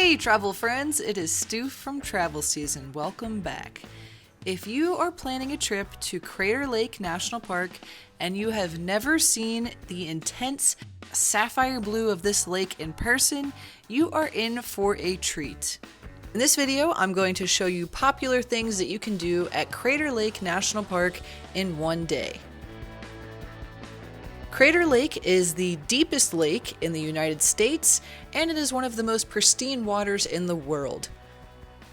Hey travel friends, it is Stoof from Travel SzN. Welcome back. If you are planning a trip to Crater Lake National Park and you have never seen the intense sapphire blue of this lake in person, you are in for a treat. In this video, I'm going to show you popular things that you can do at Crater Lake National Park in one day. Crater Lake is the deepest lake in the United States, and it is one of the most pristine waters in the world.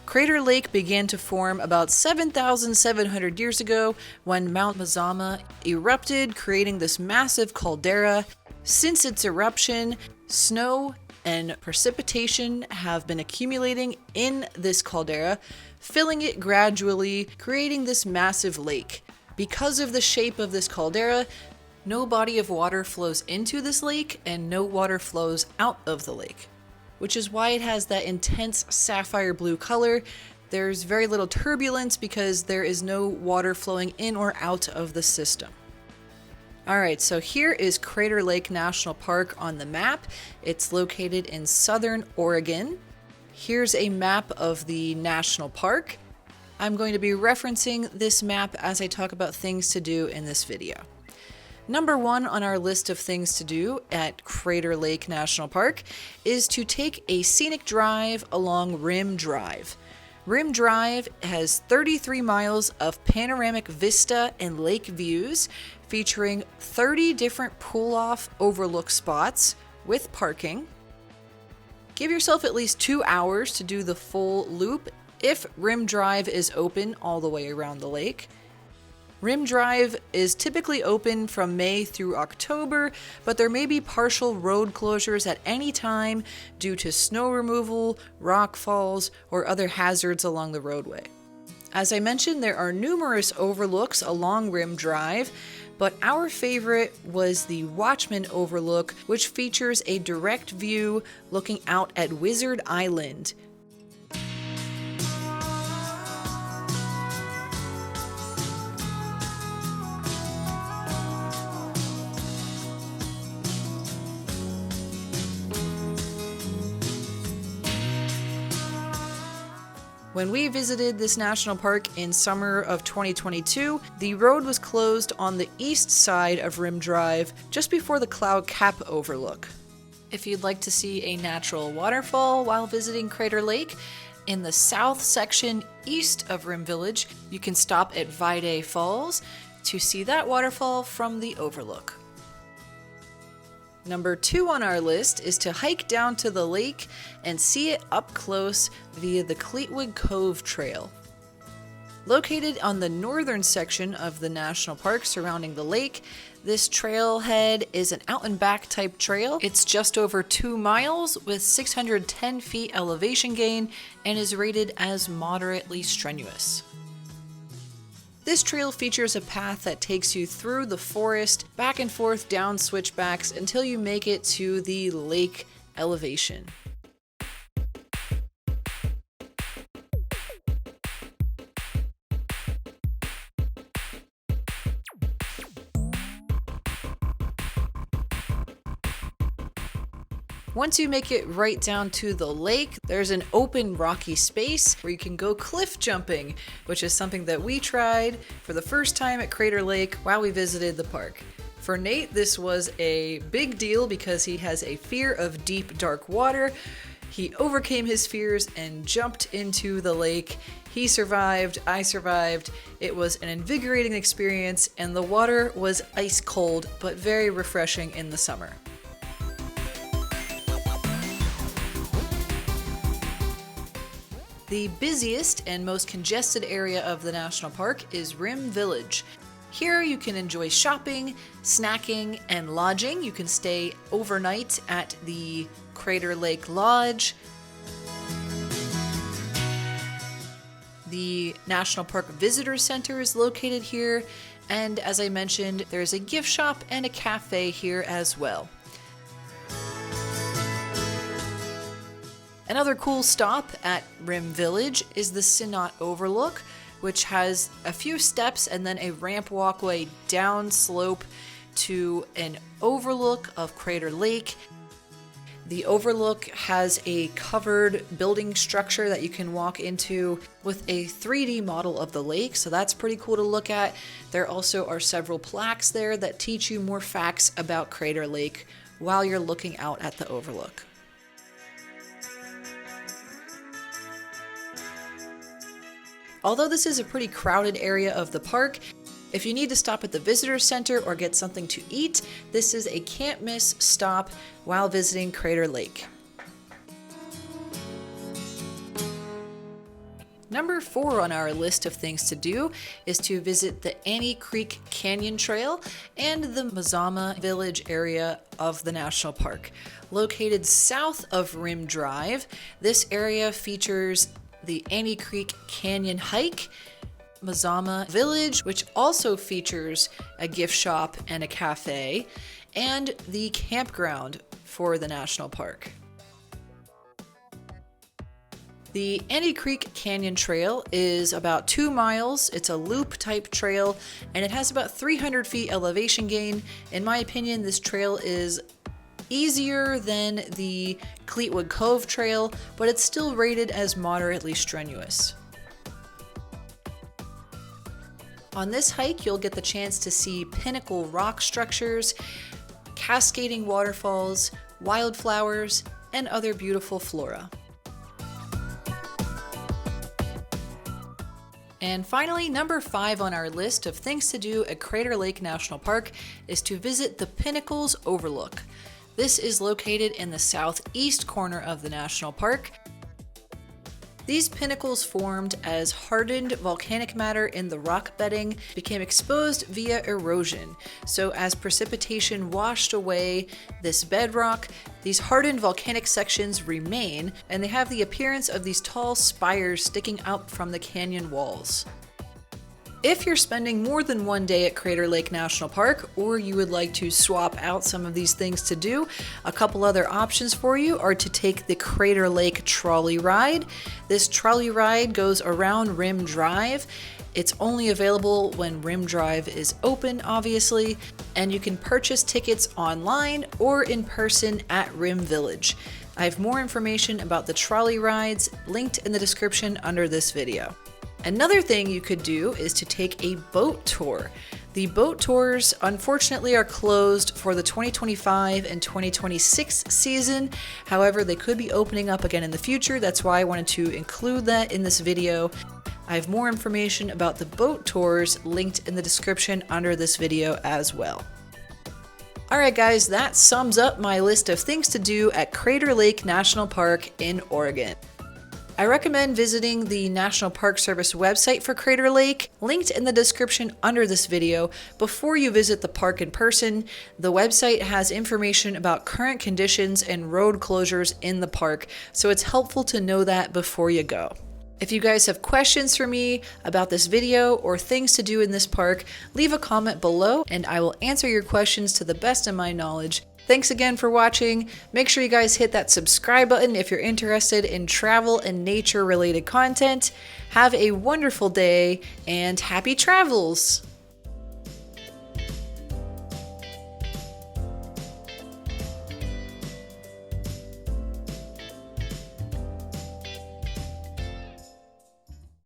Crater Lake began to form about 7,700 years ago when Mount Mazama erupted, creating this massive caldera. Since its eruption, snow and precipitation have been accumulating in this caldera, filling it gradually, creating this massive lake. Because of the shape of this caldera, no body of water flows into this lake and no water flows out of the lake, which is why it has that intense sapphire blue color. There's very little turbulence because there is no water flowing in or out of the system. Alright, so here is Crater Lake National Park on the map. It's located in southern Oregon. Here's a map of the national park. I'm going to be referencing this map as I talk about things to do in this video. Number one on our list of things to do at Crater Lake National Park is to take a scenic drive along Rim Drive. Rim Drive has 33 miles of panoramic vista and lake views, featuring 30 different pull-off overlook spots with parking. Give yourself at least 2 hours to do the full loop if Rim Drive is open all the way around the lake. Rim Drive is typically open from May through October, but there may be partial road closures at any time due to snow removal, rock falls, or other hazards along the roadway. As I mentioned, there are numerous overlooks along Rim Drive, but our favorite was the Watchman Overlook, which features a direct view looking out at Wizard Island. When we visited this national park in summer of 2022, the road was closed on the east side of Rim Drive just before the Cloud Cap Overlook. If you'd like to see a natural waterfall while visiting Crater Lake, in the south section east of Rim Village, you can stop at Vide Falls to see that waterfall from the overlook. Number two on our list is to hike down to the lake and see it up close via the Cleetwood Cove Trail. Located on the northern section of the national park surrounding the lake, this trailhead is an out and back type trail. It's just over 2 miles with 610 feet elevation gain and is rated as moderately strenuous. This trail features a path that takes you through the forest, back and forth down switchbacks until you make it to the lake elevation. Once you make it right down to the lake, there's an open rocky space where you can go cliff jumping, which is something that we tried for the first time at Crater Lake while we visited the park. For Nate, this was a big deal because he has a fear of deep, dark water. He overcame his fears and jumped into the lake. He survived, I survived. It was an invigorating experience, and the water was ice cold, but very refreshing in the summer. The busiest and most congested area of the national park is Rim Village. Here you can enjoy shopping, snacking, and lodging. You can stay overnight at the Crater Lake Lodge. The National Park Visitor Center is located here, and as I mentioned, there's a gift shop and a cafe here as well. Another cool stop at Rim Village is the Synot Overlook, which has a few steps and then a ramp walkway down slope to an overlook of Crater Lake. The Overlook has a covered building structure that you can walk into with a 3D model of the lake, so that's pretty cool to look at. There also are several plaques there that teach you more facts about Crater Lake while you're looking out at the Overlook. Although this is a pretty crowded area of the park, if you need to stop at the visitor center or get something to eat, this is a can't miss stop while visiting Crater Lake. Number 4 on our list of things to do is to visit the Annie Creek Canyon Trail and the Mazama Village area of the national park. Located south of Rim Drive, this area features the Annie Creek Canyon Hike, Mazama Village, which also features a gift shop and a cafe, and the campground for the national park. The Annie Creek Canyon Trail is about 2 miles. It's a loop type trail and it has about 300 feet elevation gain. In my opinion, this trail is easier than the Cleetwood Cove Trail, but it's still rated as moderately strenuous. On this hike, you'll get the chance to see pinnacle rock structures, cascading waterfalls, wildflowers, and other beautiful flora. And finally, number 5 on our list of things to do at Crater Lake National Park is to visit the Pinnacles Overlook. This is located in the southeast corner of the national park. These pinnacles formed as hardened volcanic matter in the rock bedding became exposed via erosion. So as precipitation washed away this bedrock, these hardened volcanic sections remain, and they have the appearance of these tall spires sticking out from the canyon walls. If you're spending more than one day at Crater Lake National Park, or you would like to swap out some of these things to do, a couple other options for you are to take the Crater Lake trolley ride. This trolley ride goes around Rim Drive. It's only available when Rim Drive is open, obviously, and you can purchase tickets online or in person at Rim Village. I have more information about the trolley rides linked in the description under this video. Another thing you could do is to take a boat tour. The boat tours, unfortunately, are closed for the 2025 and 2026 season. However, they could be opening up again in the future. That's why I wanted to include that in this video. I have more information about the boat tours linked in the description under this video as well. Alright guys, that sums up my list of things to do at Crater Lake National Park in Oregon. I recommend visiting the National Park Service website for Crater Lake, linked in the description under this video, before you visit the park in person. The website has information about current conditions and road closures in the park, so it's helpful to know that before you go. If you guys have questions for me about this video or things to do in this park, leave a comment below and I will answer your questions to the best of my knowledge. Thanks again for watching. Make sure you guys hit that subscribe button if you're interested in travel and nature related content. Have a wonderful day and happy travels!